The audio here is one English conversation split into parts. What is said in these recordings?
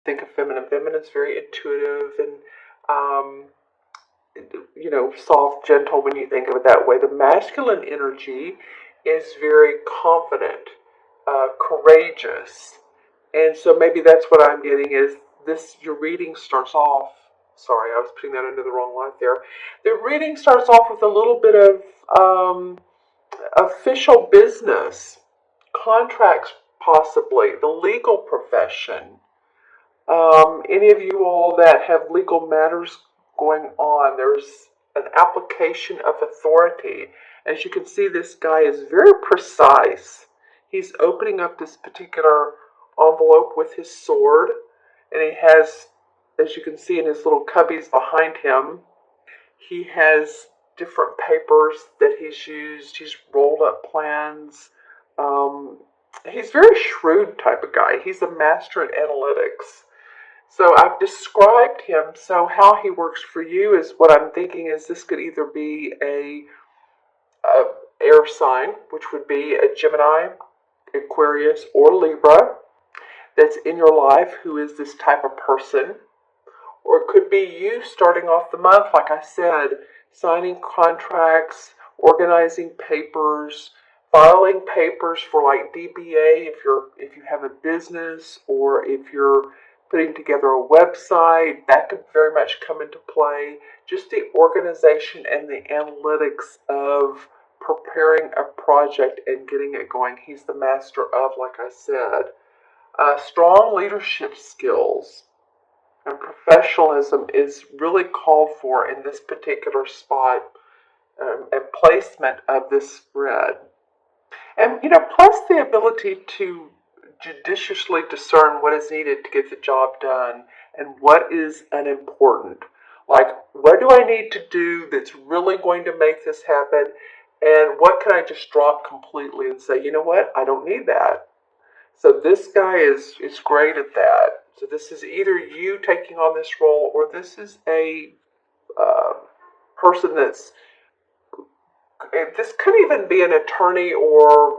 think of feminine. Feminine is very intuitive and, um, soft, gentle when you think of it that way. The masculine energy is very confident, courageous. And so maybe that's what I'm getting is this, your reading starts off. Sorry, I was putting that under the wrong light there. The reading starts off with a little bit of official business, contracts, possibly, the legal profession. Any of you all that have legal matters going on, there's an application of authority. As you can see, this guy is very precise. He's opening up this particular envelope with his sword, and he has, as you can see in his little cubbies behind him, he has different papers that he's used. He's rolled up plans. Um, he's a very shrewd type of guy. He's a master at analytics. So I've described him. So how he works for you is what I'm thinking is this could either be a air sign, which would be a Gemini, Aquarius, or Libra that's in your life who is this type of person. Or it could be you starting off the month, like I said, signing contracts, organizing papers, filing papers for like DBA if you have a business, or if you're putting together a website, that could very much come into play. Just the organization and the analytics of preparing a project and getting it going. He's the master of, like I said, strong leadership skills and professionalism is really called for in this particular spot and placement of this spread. And, plus the ability to judiciously discern what is needed to get the job done and what is unimportant. Like, what do I need to do that's really going to make this happen? And what can I just drop completely and say, you know what, I don't need that. So this guy is great at that. So this is either you taking on this role, or this is a uh, person that's. This could even be an attorney or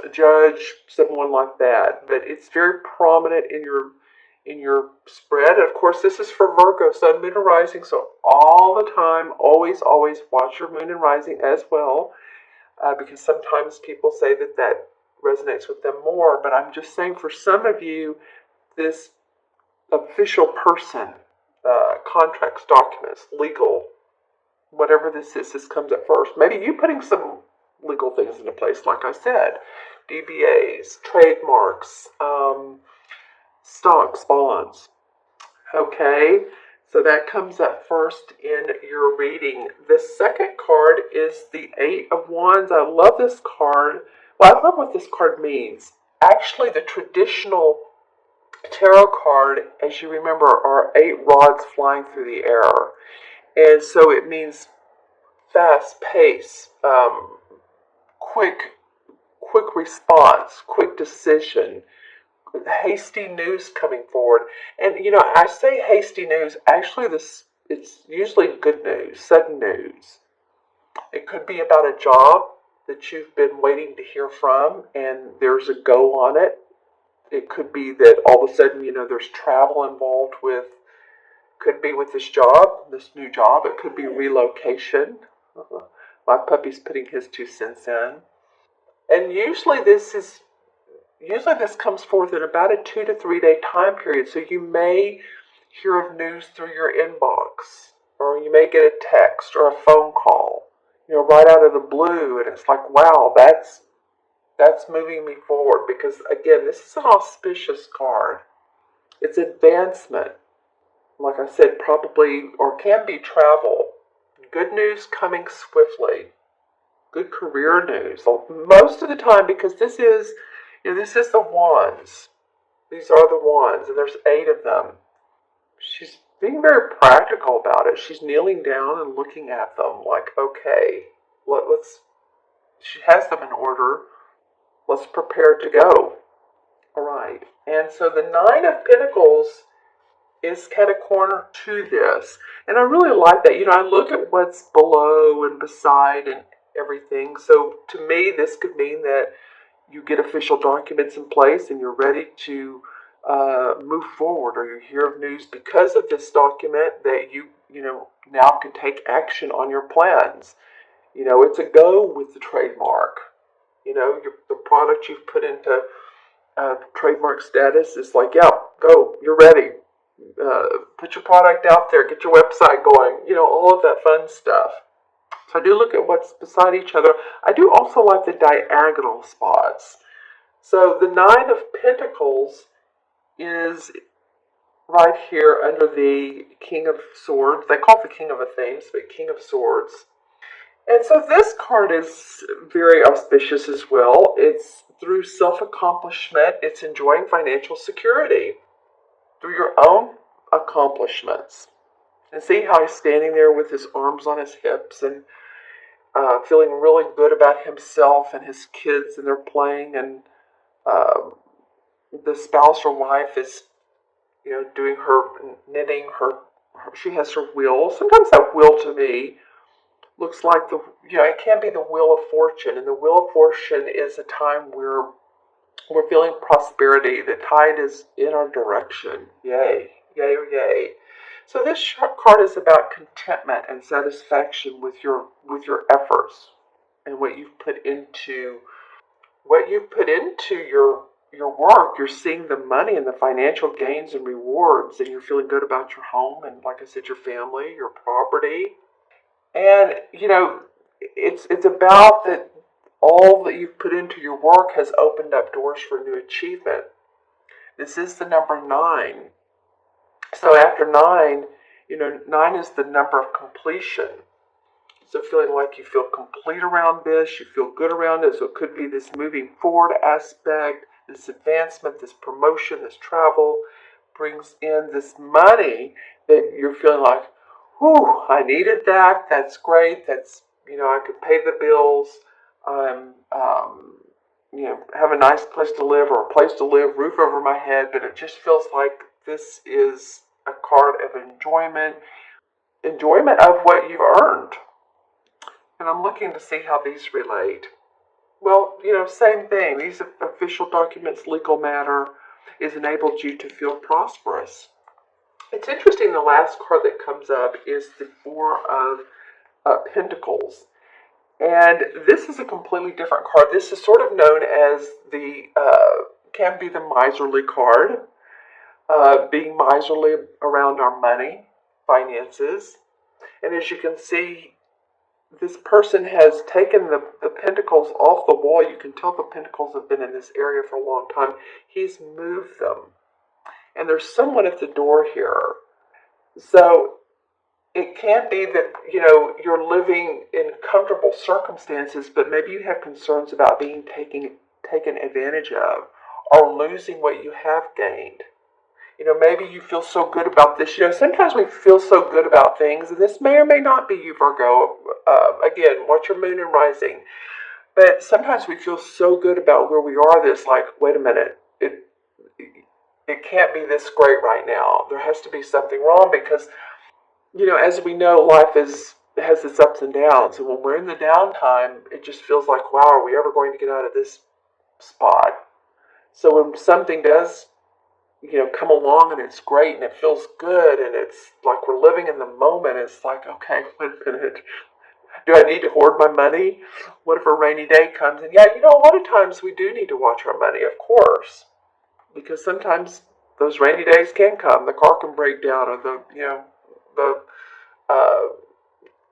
a judge, someone like that. But it's very prominent in your spread. And of course, this is for Virgo, Sun, Moon, and Rising. So all the time, always, always watch your Moon and Rising as well, because sometimes people say that resonates with them more. But I'm just saying, for some of you, this official person, contracts, documents, legal, whatever this is, this comes at first. Maybe you putting some legal things into place, like I said, DBAs, trademarks, stocks, bonds. Okay, so that comes up first in your reading. The second card is the Eight of Wands. I love this card. Well, I love what this card means. Actually, the traditional tarot card, as you remember, are 8 rods flying through the air. And so it means fast pace, quick, quick response, quick decision, hasty news coming forward. And I say hasty news. Actually, it's usually good news, sudden news. It could be about a job that you've been waiting to hear from, and there's a go on it. It could be that all of a sudden, there's travel involved with. Could be with this job, this new job. It could be relocation. My puppy's putting his 2 cents in. And usually this comes forth in about a 2 to 3 day time period. So you may hear of news through your inbox, or you may get a text or a phone call, right out of the blue, and it's like, wow, that's moving me forward, because again, this is an auspicious card. It's advancement. Like I said, probably or can be travel. Good news coming swiftly. Good career news. Most of the time, because this is the wands. These are the wands, and there's 8 of them. She's being very practical about it. She's kneeling down and looking at them like, okay, let's. She has them in order. Let's prepare to go. All right. And so the 9 of Pentacles is kind of corner to this. And I really like that. I look at what's below and beside and everything. So to me, this could mean that you get official documents in place and you're ready to move forward, or you hear of news because of this document that you now can take action on your plans. It's a go with the trademark. The product you've put into trademark status is like, yeah, go, you're ready. Put your product out there, get your website going, all of that fun stuff. So I do look at what's beside each other. I do also like the diagonal spots. So the Nine of Pentacles is right here under the King of Swords. They call it the King of Athens, but King of Swords. And so this card is very auspicious as well. It's through self-accomplishment. It's enjoying financial security through your own accomplishments. And see how he's standing there with his arms on his hips and feeling really good about himself and his kids, and they're playing, and the spouse or wife is, doing her knitting. She has her wheel. Sometimes that wheel to me looks like it can be the Wheel of Fortune, and the Wheel of Fortune is a time where we're feeling prosperity. The tide is in our direction. Yay, yay, or yay. So this card is about contentment and satisfaction with your efforts and what you've put into your work. You're seeing the money and the financial gains and rewards, and you're feeling good about your home and, like I said, your family, your property. And it's about that all that you've put into your work has opened up doors for new achievement. This is the number 9. So after 9, 9 is the number of completion. So feeling like you feel complete around this, you feel good around it. So it could be this moving forward aspect, this advancement, this promotion, this travel brings in this money that you're feeling like, whew, I needed that. That's great. That's, I could pay the bills. Have a nice place to live, or a place to live, roof over my head. But it just feels like this is a card of enjoyment of what you've earned. And I'm looking to see how these relate. Well, same thing. These official documents, legal matter, is enabled you to feel prosperous. It's interesting, the last card that comes up is the Four of Pentacles. And this is a completely different card. This is sort of known as can be the miserly card, being miserly around our money, finances. And as you can see, this person has taken the pentacles off the wall. You can tell the pentacles have been in this area for a long time. He's moved them. And there's someone at the door here. So it can be that, you're living in comfortable circumstances, but maybe you have concerns about being taken advantage of, or losing what you have gained. Maybe you feel so good about this. Sometimes we feel so good about things, and this may or may not be you, Virgo. Again, watch your moon and rising. But sometimes we feel so good about where we are, this like, wait a minute, it can't be this great right now. There has to be something wrong, because as we know, life has its ups and downs. And when we're in the downtime, it just feels like, wow, are we ever going to get out of this spot? So when something does, come along and it's great and it feels good and it's like we're living in the moment, it's like, okay, wait a minute. Do I need to hoard my money? What if a rainy day comes? And yeah, a lot of times we do need to watch our money, of course, because sometimes those rainy days can come. The car can break down, or the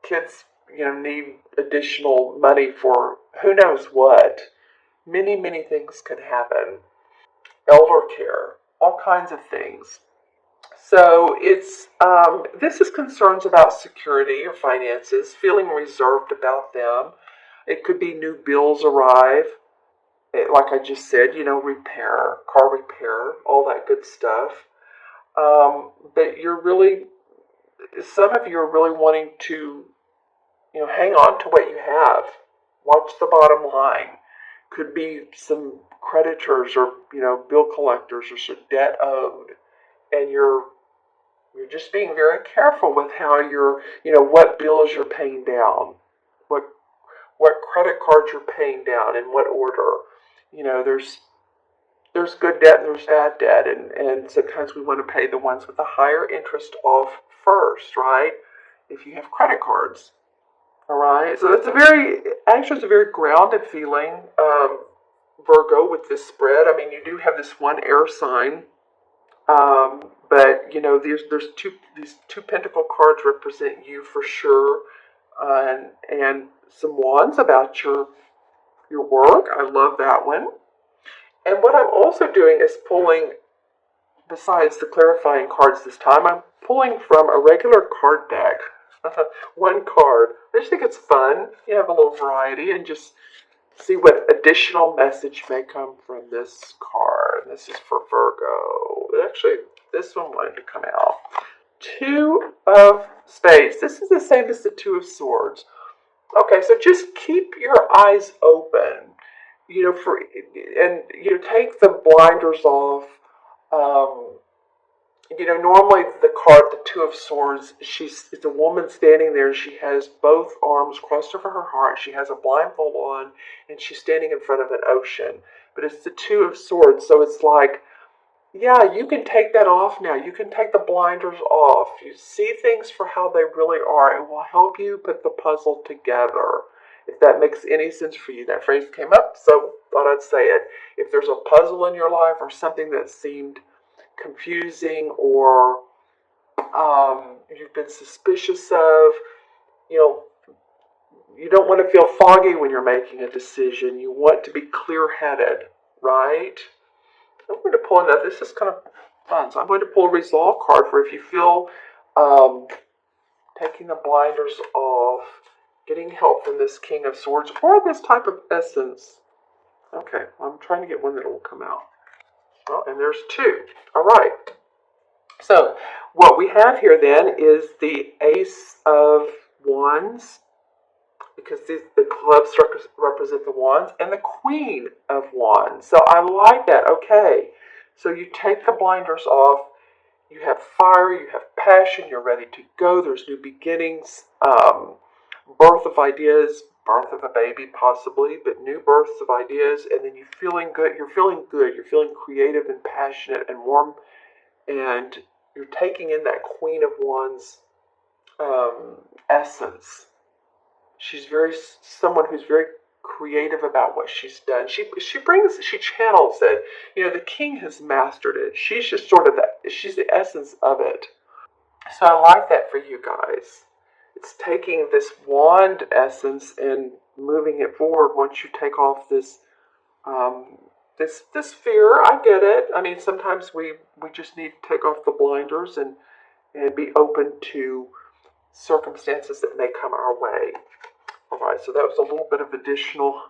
kids, need additional money for who knows what. Many, many things could happen. Elder care, all kinds of things. So it's this is concerns about security or finances, feeling reserved about them. It could be new bills arrive, like I just said, repair, car repair, all that good stuff. But some of you are really wanting to, hang on to what you have. Watch the bottom line. Could be some creditors, or, bill collectors, or some debt owed. And you're just being very careful with how what bills you're paying down, what credit cards you're paying down, in what order. There's there's good debt and there's bad debt, and sometimes we want to pay the ones with the higher interest off first, right? If you have credit cards, all right. So it's a very grounded feeling, Virgo, with this spread. I mean, you do have this one air sign, but you know, these two pentacle cards represent you for sure, and some wands about your work. I love that one. And what I'm also doing is pulling, besides the clarifying cards this time, I'm pulling from a regular card deck. One card. I just think it's fun. You have a little variety and just see what additional message may come from this card. This is for Virgo. Actually, this one wanted to come out. Two of Spades. This is the same as the Two of Swords. Okay, so just keep your eyes open. You know, and you know, take the blinders off. Um, you know, normally the card, the Two of Swords, it's a woman standing there. She has both arms crossed over her heart. She has a blindfold on, and she's standing in front of an ocean. But it's the Two of Swords, so it's like, yeah, you can take that off now. You can take the blinders off. You see things for how they really are. It will help you put the puzzle together. If that makes any sense for you, that phrase came up, so thought I'd say it. If there's a puzzle in your life or something that seemed confusing or you've been suspicious of, you know, you don't want to feel foggy when you're making a decision. You want to be clear-headed, right? I'm going to pull another. This is kind of fun. So I'm going to pull a resolve card for if you feel taking the blinders off, getting help from this King of Swords or this type of essence. Okay, I'm trying to get one that will come out. Well, and there's two. All right. So what we have here then is the Ace of Wands, because the clubs represent the wands, and the Queen of Wands. So I like that. Okay, so you take the blinders off. You have fire. You have passion. You're ready to go. There's new beginnings, birth of ideas, birth of a baby possibly, but new births of ideas, and then you're feeling good. You're feeling good. You're feeling creative and passionate and warm, and you're taking in that Queen of Wands essence. She's someone who's very creative about what she's done. She channels it. You know, the king has mastered it. She's just sort of she's the essence of it. So I like that for you guys. It's taking this wand essence and moving it forward once you take off this this fear. I get it. I mean, sometimes we just need to take off the blinders and be open to circumstances that may come our way. All right, so that was a little bit of additional.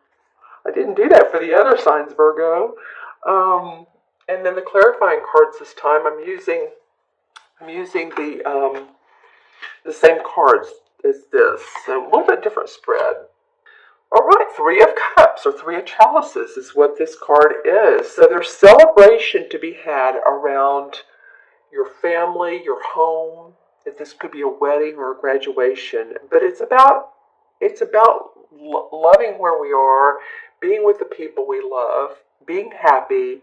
I didn't do that for the other signs, Virgo. And then the clarifying cards this time, I'm using the same cards as this, so a little bit different spread. All right, Three of Cups or Three of Chalices is what this card is. So there's celebration to be had around your family, your home. If this could be a wedding or a graduation, but it's about loving where we are, being with the people we love, being happy,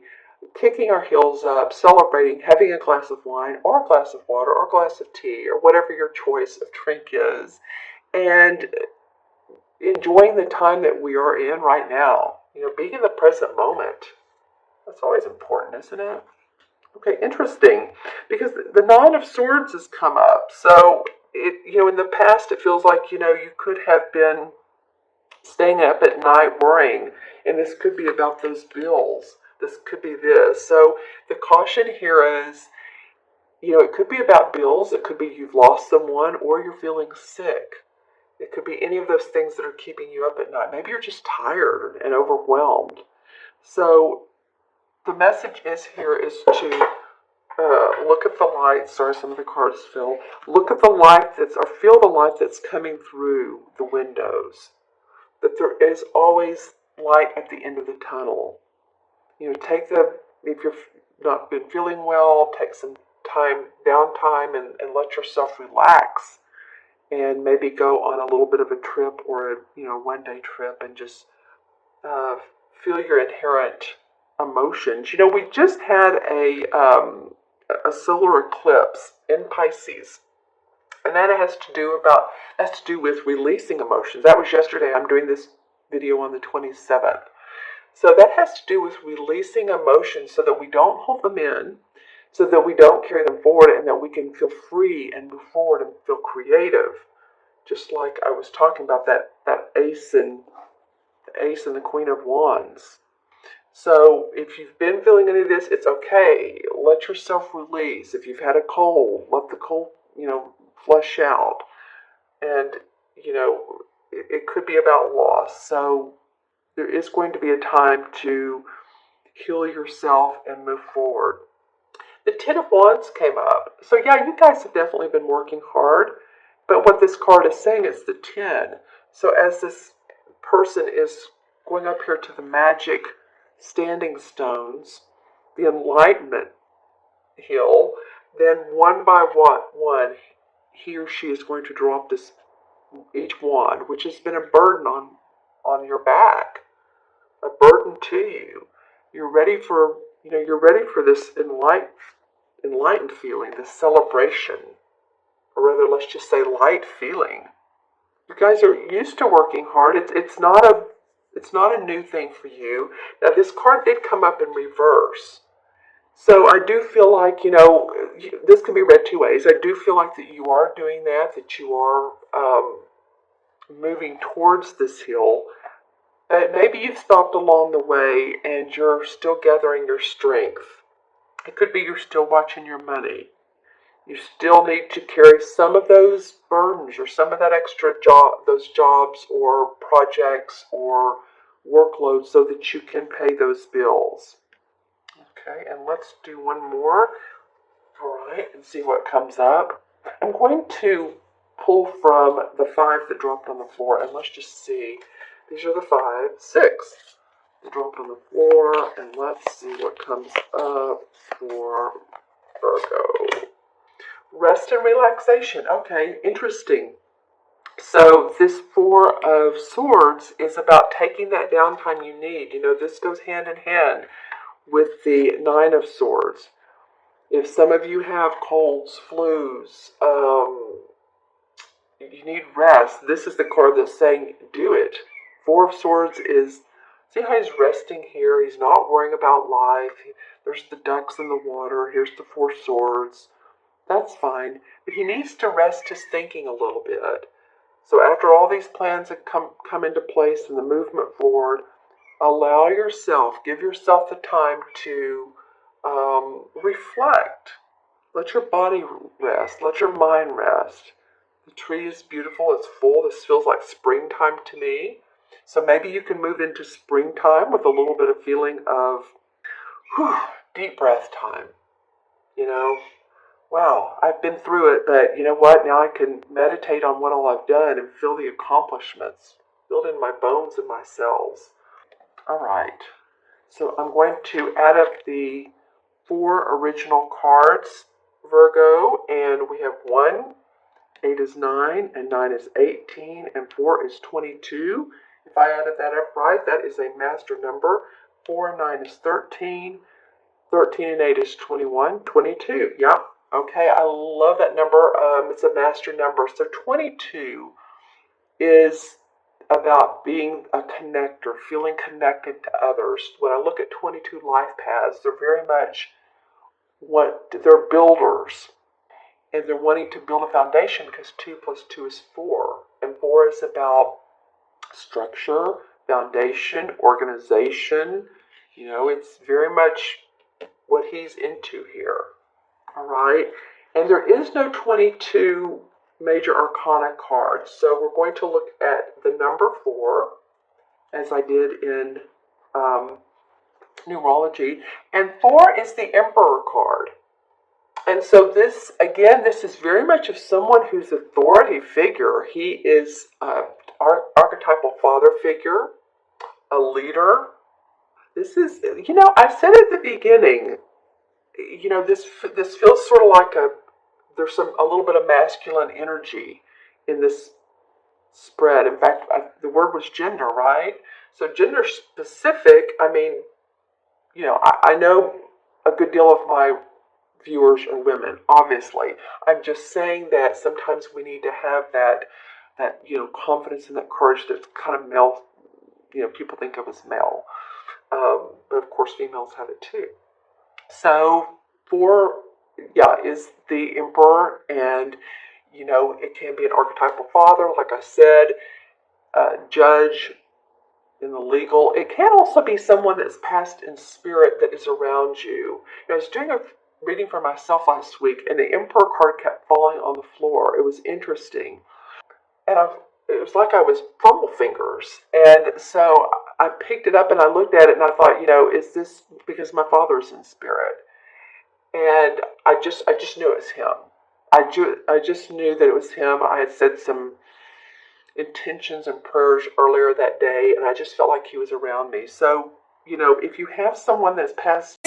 kicking our heels up, celebrating, having a glass of wine or a glass of water or a glass of tea or whatever your choice of drink is, and enjoying the time that we are in right now. You know, being in the present moment. That's always important, isn't it? Okay, interesting, because the Nine of Swords has come up. So, in the past, it feels like, you could have been staying up at night worrying, and this could be about those bills. This could be this. So, the caution here is, it could be about bills. It could be you've lost someone or you're feeling sick. It could be any of those things that are keeping you up at night. Maybe you're just tired and overwhelmed. So, the message is to look at the light. Sorry, some of the cards fell. Look at the light feel the light that's coming through the windows. That there is always light at the end of the tunnel. If you've not been feeling well, take some downtime, and let yourself relax. And maybe go on a little bit of a trip or a one-day trip and just feel your inherent emotions. You know, we just had a solar eclipse in Pisces, and that has to do with releasing emotions. That was yesterday. I'm doing this video on the 27th. So that has to do with releasing emotions so that we don't hold them in, so that we don't carry them forward, and that we can feel free and move forward and feel creative. Just like I was talking about that ace and the Queen of Wands. So if you've been feeling any of this, it's okay. Let yourself release. If you've had a cold, let the cold, flush out. And, it could be about loss. So there is going to be a time to heal yourself and move forward. The Ten of Wands came up. So yeah, you guys have definitely been working hard. But what this card is saying is the 10. So as this person is going up here to the magic standing stones, the enlightenment hill, then one by one, he or she is going to drop each wand, which has been a burden on your back, a burden to you. You're ready for this enlightened feeling, this celebration, or rather, let's just say light feeling. You guys are used to working hard. It's not a new thing for you. Now, this card did come up in reverse. So I do feel like, this can be read two ways. I do feel like that you are doing that you are moving towards this hill. But maybe you've stopped along the way and you're still gathering your strength. It could be you're still watching your money. You still need to carry some of those burdens or some of that extra those jobs or projects or workloads so that you can pay those bills. Okay, and let's do one more. All right, and see what comes up. I'm going to pull from the 5 that dropped on the floor, and let's just see. These are the 5, 6 that dropped on the floor, and let's see what comes up for Virgo. Rest and relaxation. Okay, interesting. So this 4 of Swords is about taking that downtime you need. This goes hand in hand with the 9 of Swords. If some of you have colds, flus, you need rest, this is the card that's saying do it. 4 of Swords is, see how he's resting here? He's not worrying about life. There's the ducks in the water. Here's the 4 Swords. That's fine. But he needs to rest his thinking a little bit. So after all these plans have come into place and the movement forward, give yourself the time to reflect. Let your body rest. Let your mind rest. The tree is beautiful. It's full. This feels like springtime to me. So maybe you can move into springtime with a little bit of feeling of deep breath time. Wow, I've been through it, but you know what? Now I can meditate on what all I've done and feel the accomplishments. Feel it in my bones and my cells. All right. So I'm going to add up the 4 original cards, Virgo, and we have 1, 8 is 9, and 9 is 18, and 4 is 22. If I added that up right, that is a master number. 4 and 9 is 13, 13 and 8 is 21, 22. Yep. Okay, I love that number. It's a master number. So 22 is about being a connector, feeling connected to others. When I look at 22 life paths, they're very much they're builders. And they're wanting to build a foundation because 2 plus 2 is 4. And 4 is about structure, foundation, organization. It's very much what he's into here. All right. And there is no 22 major arcana cards. So we're going to look at the number 4, as I did in numerology. And 4 is the Emperor card. And so this is very much of someone who's an authority figure. He is an archetypal father figure, a leader. This is, I said at the beginning, this feels sort of like there's a little bit of masculine energy in this spread. In fact, the word was gender, right? So gender specific, I know a good deal of my viewers are women, obviously. I'm just saying that sometimes we need to have that confidence and that courage that's kind of male. People think of as male, but of course females have it too. So four, yeah, is the emperor, and it can be an archetypal father, like I said, judge in the legal. It can also be someone that's passed in spirit that is around you. I was doing a reading for myself last week, and the emperor card kept falling on the floor. It was interesting, and it was like I was fumble fingers, and so I picked it up and I looked at it and I thought, is this because my father's in spirit? And I just knew it was him. I just knew that it was him. I had said some intentions and prayers earlier that day, and I just felt like he was around me. So, if you have someone that's passed